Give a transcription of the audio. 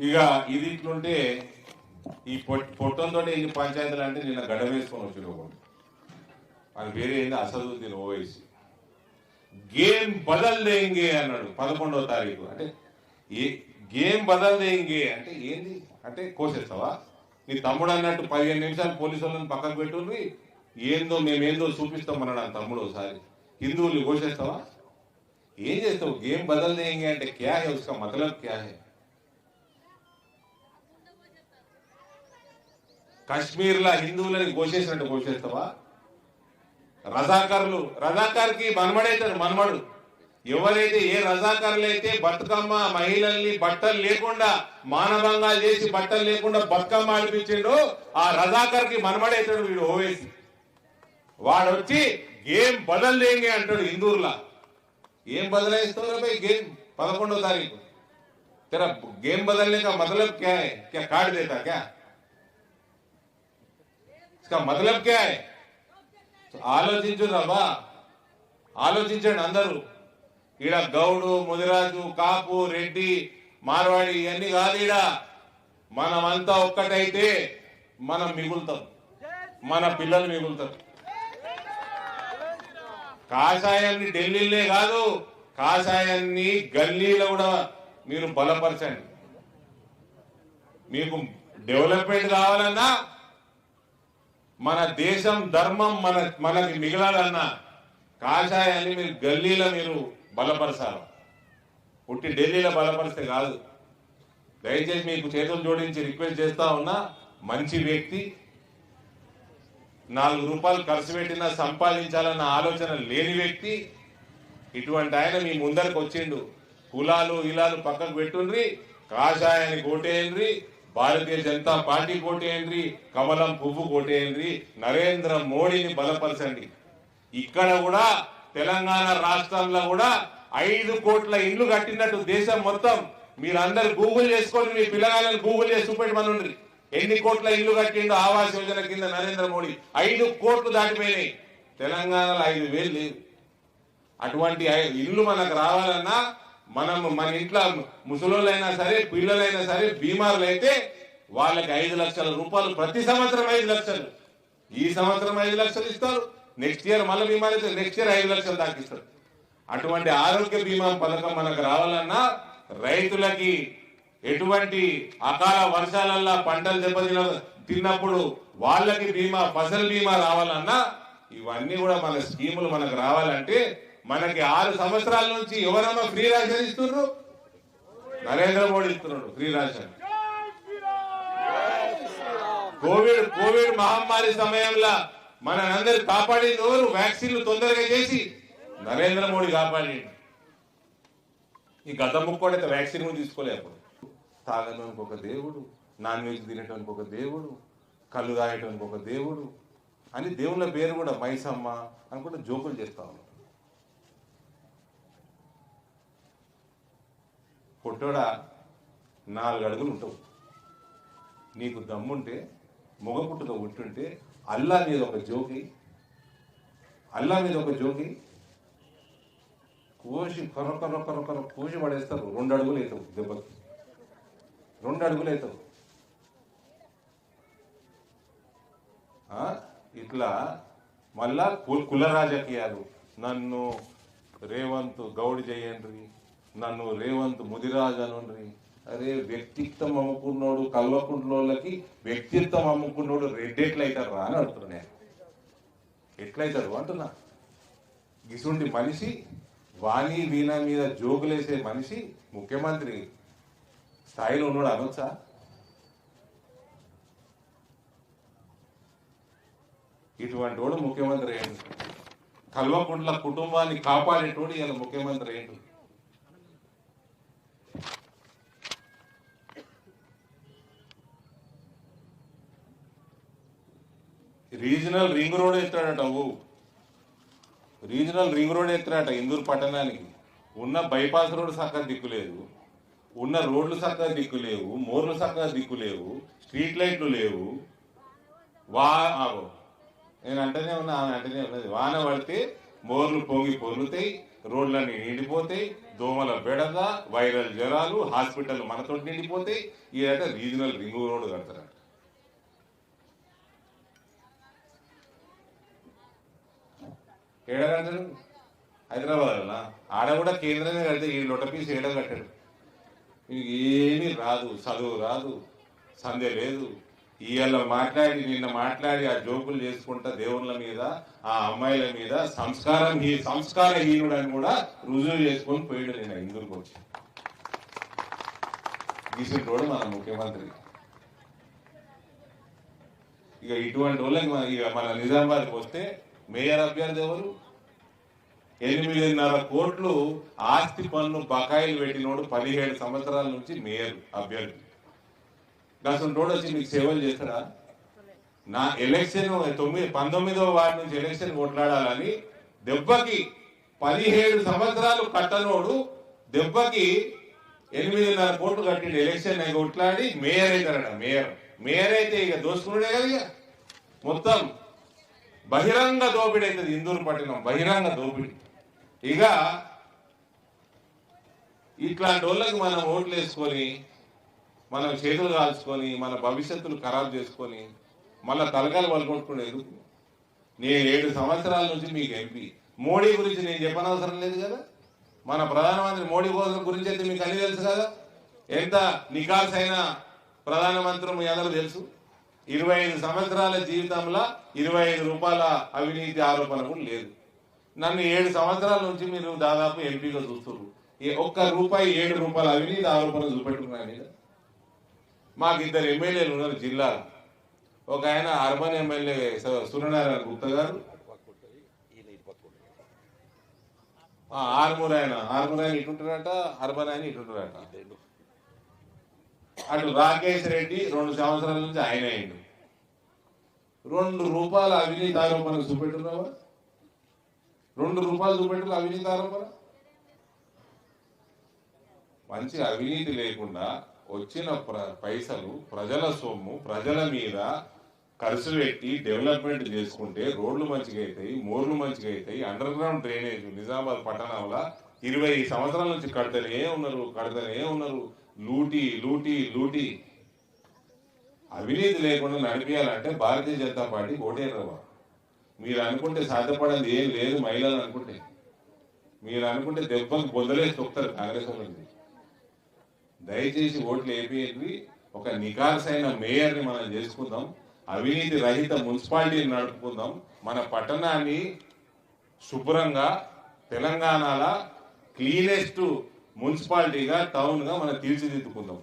ఇక ఇది ఇట్లుంటే ఈ పొట్టంతో ఎన్ని పంచాయతీలు అంటే నిన్న గడ్డ వేసుకొని వచ్చి ఒకటి అది వేరే ఏంది అసదుద్దీన్ ఓవైసీ గేమ్ బదల్ దేంగే అన్నాడు 11వ తారీఖు. అంటే ఏ గేమ్ బదల్ దేంగే అంటే ఏంది అంటే కోసేస్తావా? నీ తమ్ముడు అన్నట్టు 15 నిమిషాలు పోలీసు వాళ్ళని పక్కకు పెట్టుకుని ఏందో మేమేందో చూపిస్తామన్నాడు ఆ తమ్ముడు. ఒకసారి హిందువుల్ని కోసేస్తావా? ఏం చేస్తావు? గేమ్ బదల్ దేంగే అంటే క్యా హై, ఉస్కా మతలబ్ క్యా హై? కాశ్మీర్లో హిందువులని కోసేసినట్టు కోసేస్తావా? రజాకార్కి మనమడైతాడు. మనమడు ఎవరైతే ఏ రజాకారులు అయితే బతుకమ్మ మహిళల్ని బట్టలు లేకుండా మానభంగాలు చేసి బట్టలు లేకుండా బతుకమ్మ ఆడిపించిండో ఆ రజాకార్కి మనమడైతాడు వీడు ఓవేసి. వాడు వచ్చి గేమ్ బదల్ దేంగే అంటాడు హిందూర్లా. ఏం బదలాయిస్తావు भाई? గేమ్ 11వ తారీఖు तेरा गेम बदलने का मतलब क्या है? क्या काट देता क्या? इसका मतलब क्या है? ఆలోచించు రవ్వా, ఆలోచించండి అందరూ. ఈడ గౌడు ముదిరాజు కాపు రెడ్డి మార్వాడి ఇవన్నీ కాదు. ఈడ మనమంతా ఒక్కటైతే మనం మిగులుతాం, మన పిల్లలు మిగులుతారు. కాషాయాన్ని ఢిల్లీలే కాదు, కాషాయాన్ని గల్లీలో కూడా మీరు బలపరచండి. మీకు డెవలప్మెంట్ కావాలన్నా, మన దేశం ధర్మం మనకి మిగలాలన్నా కాషాయాన్ని మీరు గల్లీలో మీరు బలపరచాలి. పుట్టి ఢిల్లీలో బలపరిస్తే కాదు. దయచేసి మీకు చేతులు జోడించి రిక్వెస్ట్ చేస్తా ఉన్నా, మంచి వ్యక్తి, 4 రూపాయలు ఖర్చు పెట్టినా సంపాదించాలన్న ఆలోచన లేని వ్యక్తి, ఇటువంటి ఆయన మీ ముందరకు వచ్చిండు. కులాలు ఇలాలు పక్కకు పెట్టుండ్రి, కాషాయాన్ని కోటేయండ్రి, భారతీయ జనతా పార్టీ కోటేయండ్రి, కమలం పువ్వు కోటేయండ్రి, నరేంద్ర మోడీని బలపరచండి. ఇక్కడ కూడా తెలంగాణ రాష్ట్రంలో కూడా 5 కోట్ల ఇండ్లు కట్టినట్టు దేశం మొత్తం మీరందరూ గూగుల్ చేసుకొని మీ పిల్లగాళ్ళని గూగుల్ చేసి చూపెట్టమనుండ్రి. ఎన్ని కోట్ల ఇల్లు కట్టిండు ఆవాస్ యోజన కింద నరేంద్ర మోడీ? 5 కోట్లు దాటిపోయినాయి. తెలంగాణలో 5,000 లేవు. అటువంటి ఇల్లు మనకు రావాలన్నా మన ఇంట్లో ముసలోళ్ళైనా సరే పిల్లలైనా సరే బీమార్లు అయితే వాళ్ళకి 5 లక్షల రూపాయలు ప్రతి సంవత్సరం 5 లక్షలు. ఈ సంవత్సరం 5 లక్షలు ఇస్తారు, నెక్స్ట్ ఇయర్ మళ్ళీ బీమాలు అయితే నెక్స్ట్ ఇయర్ 5 లక్షలు దాకిస్తారు. అటువంటి ఆరోగ్య బీమా పథకం మనకు రావాలన్నా, రైతులకి ఎటువంటి అకాల వర్షాలల్లో పంటలు తిన్నప్పుడు వాళ్ళకి బీమా, ఫసల్ బీమా రావాలన్నా, ఇవన్నీ కూడా మన స్కీములు మనకు రావాలంటే మనకి 6 సంవత్సరాల నుంచి ఎవరన్నా ఫ్రీ రేషన్ ఇస్తున్నారు? నరేంద్ర మోడీ ఇస్తున్నాడు ఫ్రీ రేషన్. కోవిడ్ మహమ్మారి సమయంలో మనందరూ కాపాడింది ఎవరు? వ్యాక్సిన్లు తొందరగా చేసి నరేంద్ర మోడీ కాపాడింది. ఈ గత ముక్కోడైతే వ్యాక్సిన్ కూడా తీసుకోలేదు. తాగడానికి ఒక దేవుడు, నాన్ వెజ్ తినటానికి ఒక దేవుడు, కళ్ళు తాగటానికి ఒక దేవుడు అని దేవుళ్ళ పేరు కూడా మైసమ్మ అనుకుంటే జోకులు చేస్తా ఉన్నాం. పొట్టోడా 4 అడుగులు ఉంటావు. నీకు దమ్ముంటే మొగ పుట్టుతో ఉంటుంటే అల్లా మీద ఒక జోకి, అల్లా మీద ఒక జోకి కోసి కొర కోసి పడేస్తారు. 2 అడుగులు అవుతావు దెబ్బకి, 2 అడుగులు అవుతావు. ఇట్లా మళ్ళా కుల రాజకీయాలు. నన్ను రేవంత్ గౌడ్ చేయండి, నన్ను రేవంత్ ముదిరాజ్ అనుండ్రి. అరే వ్యక్తిత్వం అమ్ముకున్నోడు కల్వకుంట్లోళ్ళకి వ్యక్తిత్వం అమ్ముకున్నోడు రెడ్డెట్లయితారు రా అని అడుగుతున్నా నేను. ఎట్లయితారు అంటున్నా. గిసుండి మనిషి, వాణి వీణ మీద జోకులేసే మనిషి ముఖ్యమంత్రి స్థాయిలో ఉన్నాడు అనొచ్చా? ఇటువంటి వాడు ముఖ్యమంత్రి ఏంటి? కల్వకుంట్ల కుటుంబాన్ని కాపాడేటోడు ఇలా ముఖ్యమంత్రి ఏంటి? రీజనల్ రింగ్ రోడ్ ఎత్తాడట. రీజనల్ రింగ్ రోడ్ ఎత్తాడట ఇందూరు పట్టణానికి. ఉన్న బైపాస్ రోడ్డు చక్కగా దిక్కులేదు, ఉన్న రోడ్లు చక్కగా దిక్కులేవు, మోర్లు చక్కగా దిక్కులేవు, స్ట్రీట్ లైట్లు లేవు. నేను అంటేనే ఉన్నా, ఆమె అంటేనే ఉన్నది. వాన పడితే మోర్లు పొంగి పొర్లుతాయి, రోడ్లన్నీ నిండిపోతాయి, దోమల బెడద, వైరల్ జ్వరాలు, హాస్పిటల్ మనతో నిండిపోతే ఈయన రీజనల్ రింగ్ రోడ్ కడతారట. ఏడగంటారు హైదరాబాద్ ఆడ కూడా కేంద్రమే కడితే ఈ లొటపీస్ ఏడ కట్టాడు. ఏమీ రాదు, చదువు రాదు, సందే లేదు. ఇవాళ నిన్న మాట్లాడి ఆ జోకులు చేసుకుంటా దేవుళ్ళ మీద, ఆ అమ్మాయిల మీద సంస్కారహీనుడు అని కూడా రుజువు చేసుకొని పోయాడు. నేను ఇందుకు వచ్చి గీసుడు మన ముఖ్యమంత్రి. ఇక ఇటువంటి వాళ్ళకి మన నిజామాబాద్కి వస్తే మేయర్ అభ్యర్థి ఎవరు? 8.5 కోట్లు ఆస్తి పన్ను బకాయిలు పెట్టినోడు 17 సంవత్సరాల నుంచి మేయర్ అభ్యర్థి. అసలు రోడ్ వచ్చి మీకు సేవలు చేస్తాడా? నా ఎలక్షన్ 19వ వార్డు నుంచి ఎలక్షన్ కొట్లాడాలని దెబ్బకి 17 సంవత్సరాలు కట్టనోడు దెబ్బకి 8.5 కోట్లు కట్టిండు. ఎలక్షన్ కొట్లాడి మేయర్ అవుతారట. మేయర్ అయితే ఇక దోసుకున్నాడే కదా. ఇక మొత్తం బహిరంగ దోపిడీ అవుతుంది ఇందూరు పట్టణం, బహిరంగ దోపిడీ. ఇక ఇట్లాంటి వాళ్ళకి మనం ఓట్లు వేసుకొని మనం చేతులు కాల్చుకొని మన భవిష్యత్తును ఖరాబ్ చేసుకొని మళ్ళా తలకాయలు పలుకొట్టుకునేది. నేను 7 సంవత్సరాల నుంచి మీకు ఎంపీ. మోడీ గురించి నేను చెప్పనవసరం లేదు కదా. మన ప్రధానమంత్రి మోడీ గురించి అయితే మీకు అన్ని తెలుసు కదా. ఎంత నికాల్స్ అయిన ప్రధానమంత్రి మీ అందరూ తెలుసు. 25 సంవత్సరాల జీవితంలో 25 రూపాయల అవినీతి ఆరోపణ కూడా లేదు. నన్ను 7 సంవత్సరాల నుంచి మీరు దాదాపు ఎంపీగా చూస్తున్నారు. ₹1 7 రూపాయల అవినీతి ఆరోపణ చూపెట్టుకున్నాను మీద. మాకు 2 ఎమ్మెల్యేలు ఉన్నారు జిల్లా. ఒక ఆయన అర్బన్ ఎమ్మెల్యే సూర్యనారాయణ గుప్తా గారు, ఆర్మూర్ ఆయన ఇటుంటారట, అర్బన్ ఆయన ఇటుంటారట. అటు రాకేష్ రెడ్డి 2 సంవత్సరాల నుంచి ఆయన అయిండు. ₹2 అవినీతి ఆరోపణ చూపెట్టున్నావా? ₹2 చూపెట్టు అవినీతి ఆరోపణ. మంచి అవినీతి లేకుండా వచ్చిన పైసలు ప్రజల సొమ్ము ప్రజల మీద ఖర్చు పెట్టి డెవలప్మెంట్ చేసుకుంటే రోడ్లు మంచిగా అవుతాయి, మోర్లు మంచిగా అవుతాయి. అండర్ గ్రౌండ్ డ్రైనేజ్ నిజామాబాద్ పట్టణంలో 20 సంవత్సరాల నుంచి కడతనే ఉన్నారు. లూటీ అవినీతి లేకుండా నడిపించాలంటే భారతీయ జనతా పార్టీ ఓటేరవా. మీరు అనుకుంటే సాధ్యపడేది ఏం లేదు. మహిళలు అనుకుంటే మీరు అనుకుంటే దెబ్బకు బొందలేసి తొక్కుతారు కాంగ్రెస్ వాళ్ళని. దయచేసి ఓట్లు వేపేది. ఒక నికార్సైన మేయర్ని మనం చేసుకుందాం. అవినీతి రహిత మున్సిపాలిటీని నడుపుకుందాం. మన పట్టణాన్ని శుభ్రంగా తెలంగాణలో క్లీనెస్ట్ మున్సిపాలిటీగా టౌన్గా మనం తీర్చిదిద్దుకుందాం.